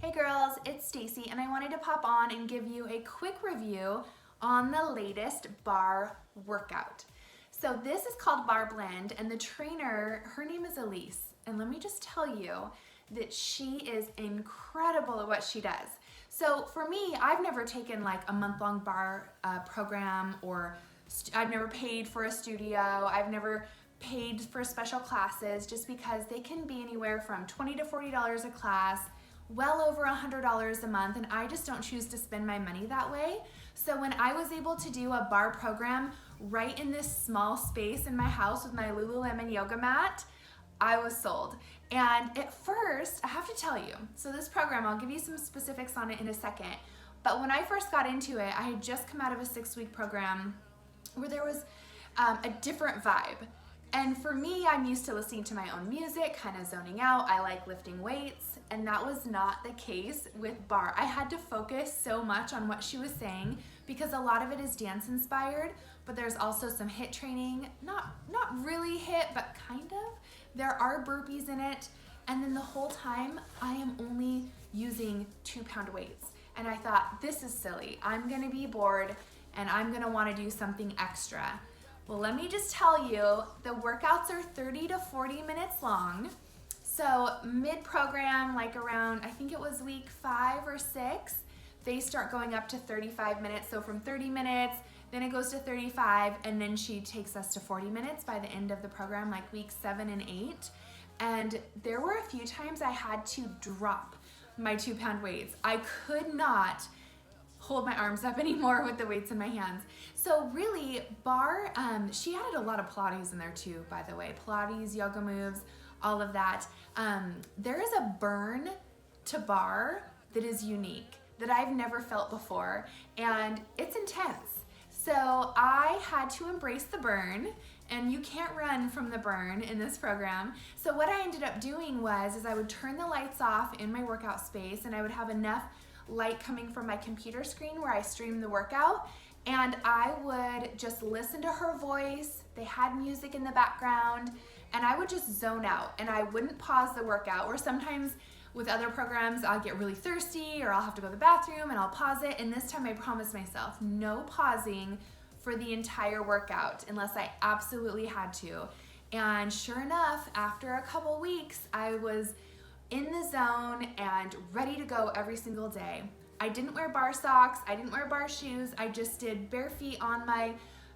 Hey girls, it's Stacy and I wanted to pop on and give you a quick review on the latest barre workout. So this is called Barre Blend and the trainer, her name is Elise. And let me just tell you that she is incredible at what she does. So for me, I've never taken like a month-long barre program, or I've never paid for a studio. I've never paid for special classes, just because they can be anywhere from $20 to $40 a class, well over $100 a month, and I just don't choose to spend my money that way. So when I was able to do a barre program right in this small space in my house with my Lululemon yoga mat, I was sold. And at first, I have to tell you, so this program, I'll give you some specifics on it in a second, but when I first got into it, I had just come out of a 6-week program where there was a different vibe. And for me, I'm used to listening to my own music, kind of zoning out. I like lifting weights, and that was not the case with barre. I had to focus so much on what she was saying because a lot of it is dance inspired, but there's also some HIIT training, not really HIIT, but kind of. There are burpees in it, and then the whole time I am only using 2-pound weights. And I thought, this is silly. I'm gonna be bored and I'm gonna wanna do something extra. Well, let me just tell you, the workouts are 30 to 40 minutes long. So mid-program, like around, I think it was week 5 or 6, they start going up to 35 minutes. So from 30 minutes, then it goes to 35, and then she takes us to 40 minutes by the end of the program, like week 7 and 8. And there were a few times I had to drop my 2-pound weights. I could not hold my arms up anymore with the weights in my hands. So really, barre, she added a lot of Pilates in there too, by the way. Pilates, yoga moves, all of that. There is a burn to barre that is unique, that I've never felt before, and it's intense. So I had to embrace the burn, and you can't run from the burn in this program. So what I ended up doing is I would turn the lights off in my workout space, and I would have enough light coming from my computer screen where I stream the workout, and I would just listen to her voice. They had music in the background, and I would just zone out, and I wouldn't pause the workout. Or sometimes with other programs, I'll get really thirsty or I'll have to go to the bathroom and I'll pause it, and this time I promised myself no pausing for the entire workout unless I absolutely had to. And sure enough, after a couple weeks, I was in the zone and ready to go every single day. I didn't wear barre socks, I didn't wear barre shoes, I just did bare feet on my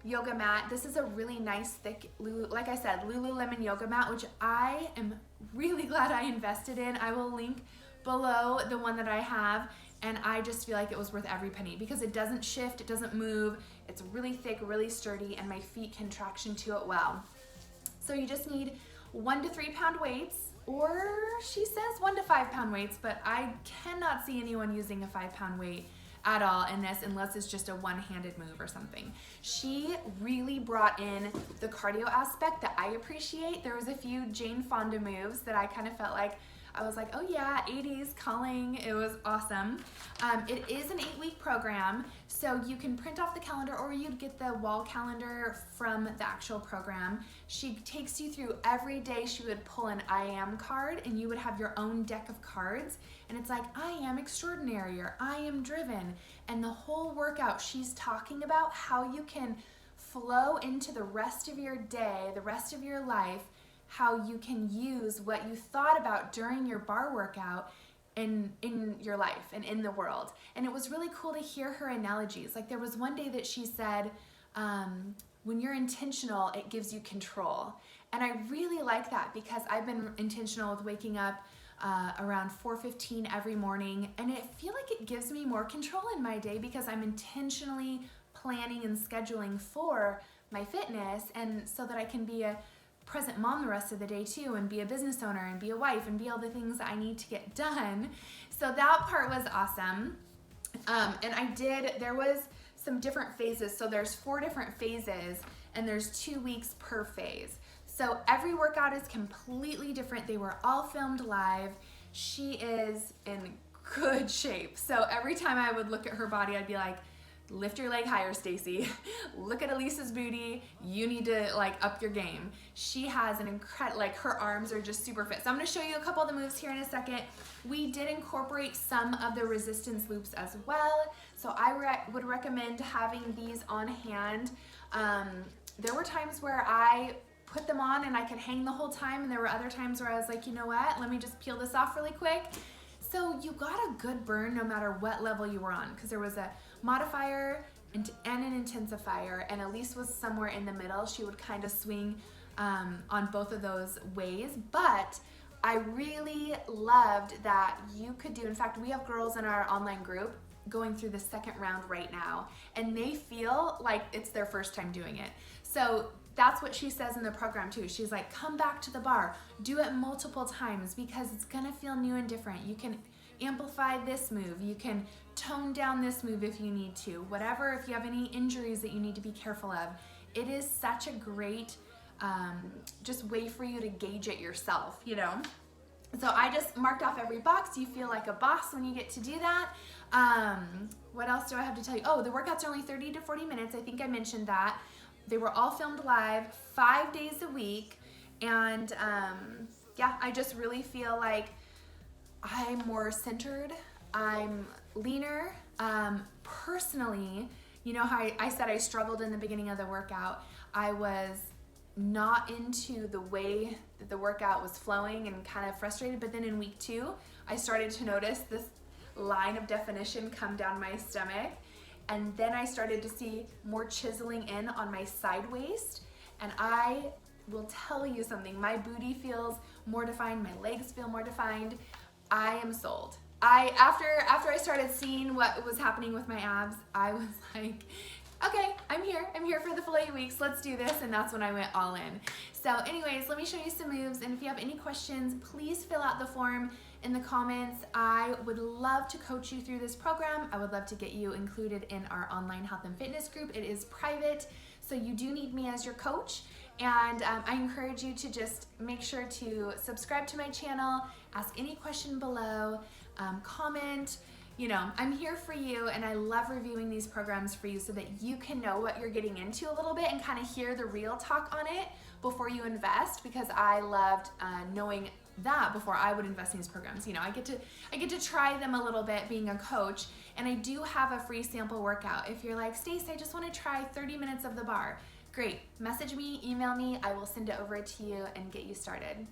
yoga mat. This is a really nice, thick, like I said, Lululemon yoga mat, which I am really glad I invested in. I will link below the one that I have, and I just feel like it was worth every penny because it doesn't shift, it doesn't move, it's really thick, really sturdy, and my feet can traction to it well. So you just need 1 to 3 pound weights, or she says 1 to 5 pound weights, but I cannot see anyone using a 5-pound weight at all in this unless it's just a one-handed move or something. She really brought in the cardio aspect that I appreciate. There was a few Jane Fonda moves that I kind of felt like, I was like, oh yeah, 80s calling. It was awesome. It is an 8-week program, so you can print off the calendar or you'd get the wall calendar from the actual program. She takes you through every day. She would pull an I am card, and you would have your own deck of cards, and it's like, I am extraordinary, or I am driven. And the whole workout, she's talking about how you can flow into the rest of your day, the rest of your life, how you can use what you thought about during your barre workout in your life and in the world. And it was really cool to hear her analogies. Like there was one day that she said, when you're intentional, it gives you control. And I really like that because I've been intentional with waking up around 4:15 every morning, and I feel like it gives me more control in my day because I'm intentionally planning and scheduling for my fitness, and so that I can be a present mom the rest of the day too, and be a business owner and be a wife and be all the things that I need to get done. So that part was awesome. And there was some different phases. So there's 4 different phases, and there's 2 weeks per phase. So every workout is completely different. They were all filmed live. She is in good shape. So every time I would look at her body, I'd be like, lift your leg higher, Stacy. Look at Elise's booty. You need to like up your game. She has an incredible, like her arms are just super fit. So I'm gonna show you a couple of the moves here in a second. We did incorporate some of the resistance loops as well. So I would recommend having these on hand. There were times where I put them on and I could hang the whole time, and there were other times where I was like, you know what, let me just peel this off really quick. So you got a good burn no matter what level you were on, because there was a modifier and an intensifier, and Elise was somewhere in the middle. She would kind of swing on both of those ways, but I really loved that you could do, in fact, we have girls in our online group going through the second round right now, and they feel like it's their first time doing it. So that's what she says in the program too. She's like, come back to the bar, do it multiple times, because it's gonna feel new and different. You can amplify this move, you can tone down this move if you need to, whatever, if you have any injuries that you need to be careful of. It is such a great just way for you to gauge it yourself, you know? So I just marked off every box. You feel like a boss when you get to do that. What else do I have to tell you? Oh, the workouts are only 30 to 40 minutes. I think I mentioned that. They were all filmed live, 5 days a week. And yeah, I just really feel like I'm more centered. I'm leaner. Personally, you know how I said I struggled in the beginning of the workout. I was not into the way that the workout was flowing and kind of frustrated, but then in week 2, I started to notice this line of definition come down my stomach, and then I started to see more chiseling in on my side waist, and I will tell you something, my booty feels more defined, my legs feel more defined. I am sold. After I started seeing what was happening with my abs, I was like, okay, I'm here for the full 8 weeks, let's do this, and that's when I went all in. So anyways, let me show you some moves, and if you have any questions, please fill out the form in the comments. I would love to coach you through this program. I would love to get you included in our online health and fitness group. It is private, so you do need me as your coach, and I encourage you to just make sure to subscribe to my channel, ask any question below, comment. You know, I'm here for you, and I love reviewing these programs for you so that you can know what you're getting into a little bit and kind of hear the real talk on it before you invest, because I loved knowing that before I would invest in these programs. You know, I get to try them a little bit being a coach, and I do have a free sample workout. If you're like, Stace, I just want to try 30 minutes of the bar, great, message me, email me, I will send it over to you and get you started.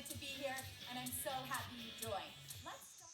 To be here, and I'm so happy you joined. Let's start.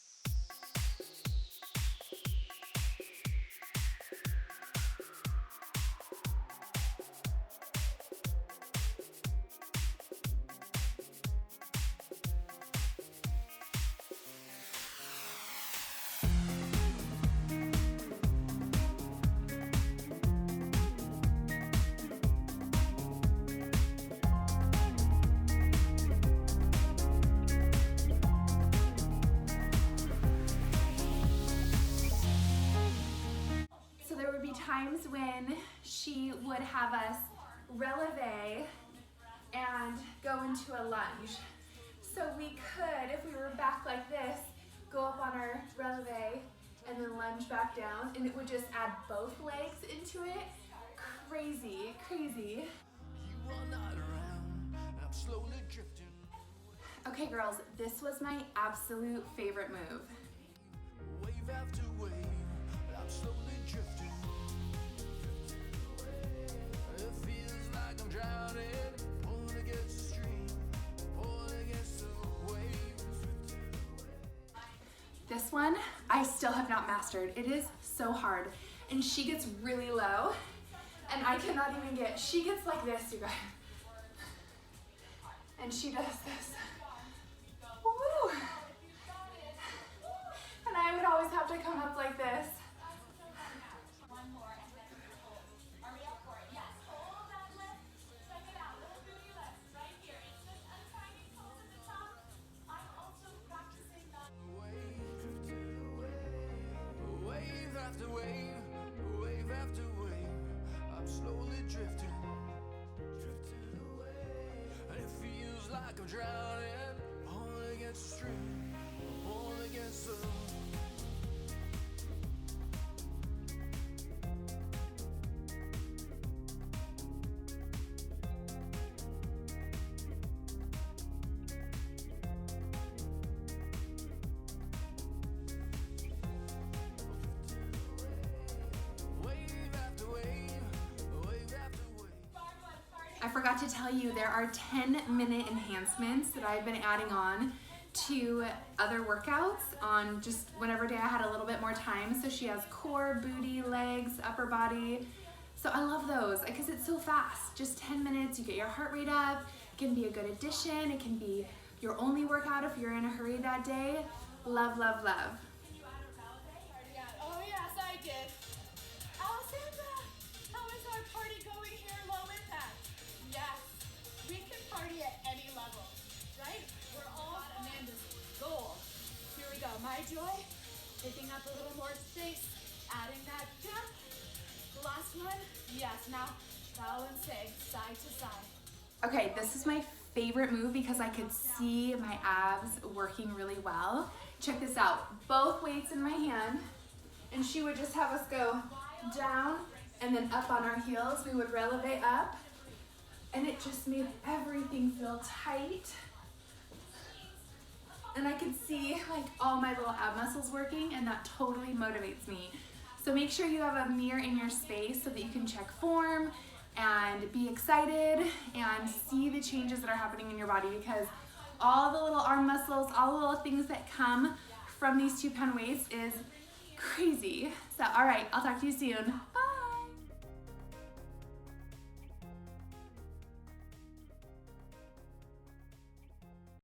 Times when she would have us releve and go into a lunge. So we could, if we were back like this, go up on our releve and then lunge back down, and it would just add both legs into it. Crazy, crazy. You are not around, I'm slowly drifting. Okay girls, this was my absolute favorite move. Wave after wave, I'm slowly drifting. This one, I still have not mastered. It is so hard. And she gets really low, and I cannot even get, she gets like this, you guys. And she does this. Woo! And I would always have to come up like this. I'm drowning, all against the stream, all against the I forgot to tell you there are 10-minute enhancements that I've been adding on to other workouts on just whenever day I had a little bit more time. So she has core, booty, legs, upper body. So I love those because it's so fast. Just 10 minutes, you get your heart rate up. It can be a good addition. It can be your only workout if you're in a hurry that day. Love, love, love. Oh yes, I did. Alessandra, how is our party going here, Low Impact? Yes, we can party at any level, right? We're all Amanda's goal. Here we go. My joy, picking up a little more space, adding that jump. The last one, yes. Now balancing side to side. Okay, this is my favorite move because I could see my abs working really well. Check this out. Both weights in my hand, and she would just have us go down and then up on our heels. We would releve up, and it just made everything feel tight. And I could see like all my little ab muscles working, and that totally motivates me. So make sure you have a mirror in your space so that you can check form and be excited and see the changes that are happening in your body, because all the little arm muscles, all the little things that come from these 2-pound weights is crazy. So, all right, I'll talk to you soon. Bye.